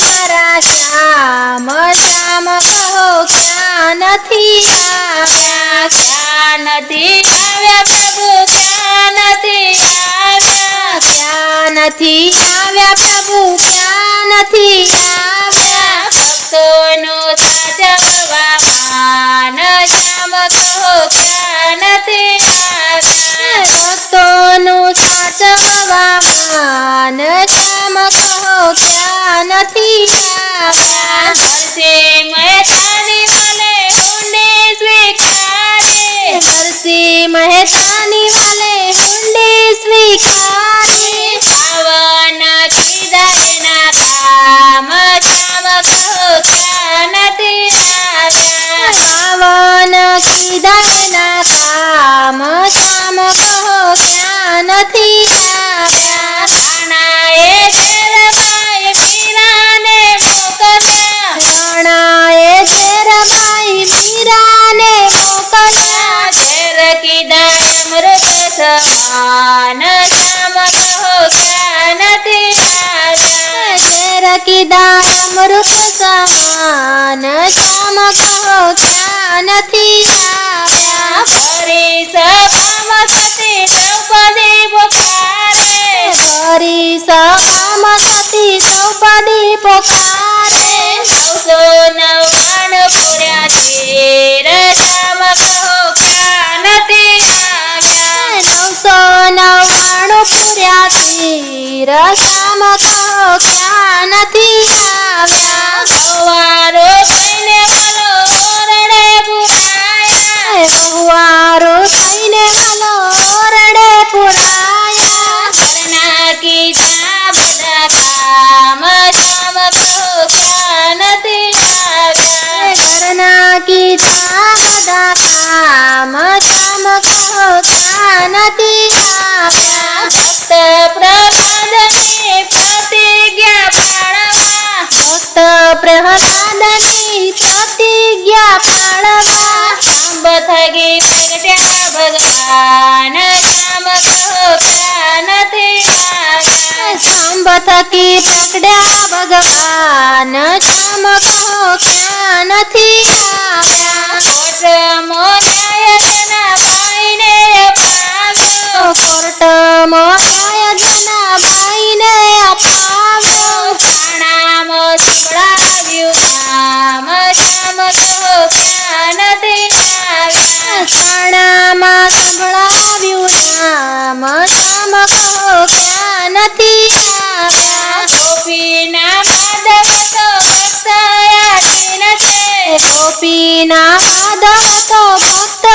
મારા શ્યામ શ્યામ કહો ક્યાં નથી આવ્યા, ક્યાં નથી આવ્યા પ્રભુ, ક્યાં નથી આવ્યા, ક્યાં નથી આવ્યા પ્રભુ, ક્યાં નથી આવ્યા, ભક્તોનું સાચવવા માન શ્યામ કહો ક્યાં નથી આવ્યા, ભક્તોનું સાચવવા માન શ્યામ કહો ક્યાં નથી આવ્યા, નરસિંહ મહેતાની મને ઊંડી સ્વીકારે, નરસિંહ મહેતાની વાલે હુંડી સ્વીકારે, પાવન કીધા એના કામ શ્યામ કહો ક્યાં નથી આવ્યા, પાવન કીધા એના કામ શ્યામ કહો ક્યાં નથી આવ્યા, રાણાએ ઝેરબાઈ મીરાને મોકલ્યા, રાણાએ ઝેરબાઈ મીરાને મોકલ્યા, ઝેર કીધા અમૃત સમાન શ્યામ કહો ક્યાં નથી આવ્યા, ઝેર કીધા અમૃત સમાન શ્યામ કહો ક્યાં નથી આવ્યા, ફરી સભામાં સતી દ્રૌપદી પુકારે, ફરી સભામાં સતી દ્રૌપદી પોકારે, 999 પૂર્યા તીર શ્યામ કહો ક્યાં નથી આવ્યા, 999 પૂર્યા તીર શ્યામ કહો ક્યાં નથી આવ્યા, સવારો થઈને બોલો ઓરડે પુરાયા, ગવારો થઈને હાલો ઓરડે પુરાયા, ઘરના કીધા બધા કામ શ્યામ કહો ક્યાં નથી આવ્યા, ઘરના કીધા બધા કામ શ્યામ કહો ક્યાં નથી આવ્યા, ભક્ત પ્રહલાદની પ્રતિજ્ઞા પાળવા, ભક્ત પ્રહલાદની પ્રતિજ્ઞા પાળવા, અંબ થકી પ્રગટ્યા ભગવાન શ્યામ કહો ક્યાં નથી આવ્યા, સાંભ થકી પ્રગટ્યા ભગવાન શ્યામ કહો ક્યાં નથી આવ્યા, કોટ મોરાય જનાબાઈને અપાવ્યો, કોર્ટમાં ન્યાય જનાબાઈને અપાવ્યો, થાણામાં સંભળાવ્યું નામ શ્યામ કહો ક્યાં નથી આવ્યા, થાણામાં સંભળાવ્યું નામ શ્યામ કહો ક્યાં નથી આવ્યા, ગોપીના માધવ તો ભક્ત આધીન છે, ગોપીના માધવ તો ભક્ત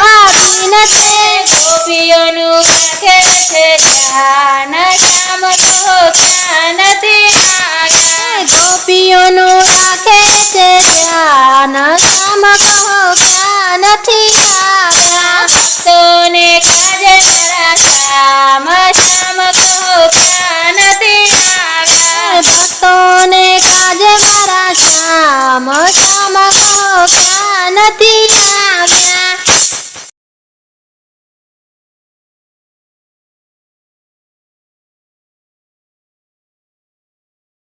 આધીન છે, ગોપીઓનું રાખે છે ધ્યાન શ્યામ કહો ક્યાં નથી આવ્યા, ગોપીઓનું રાખે છે ધ્યાન શ્યામ કહો ક્યાં નથી આવ્યા, ભક્તોને કાજે મારા શ્યામ શ્યામ કહો ક્યાં નથી આવ્યા, ભક્તોને કાજે મારા શ્યામ શ્યામ કહો ક્યાં નથી આવ્યા.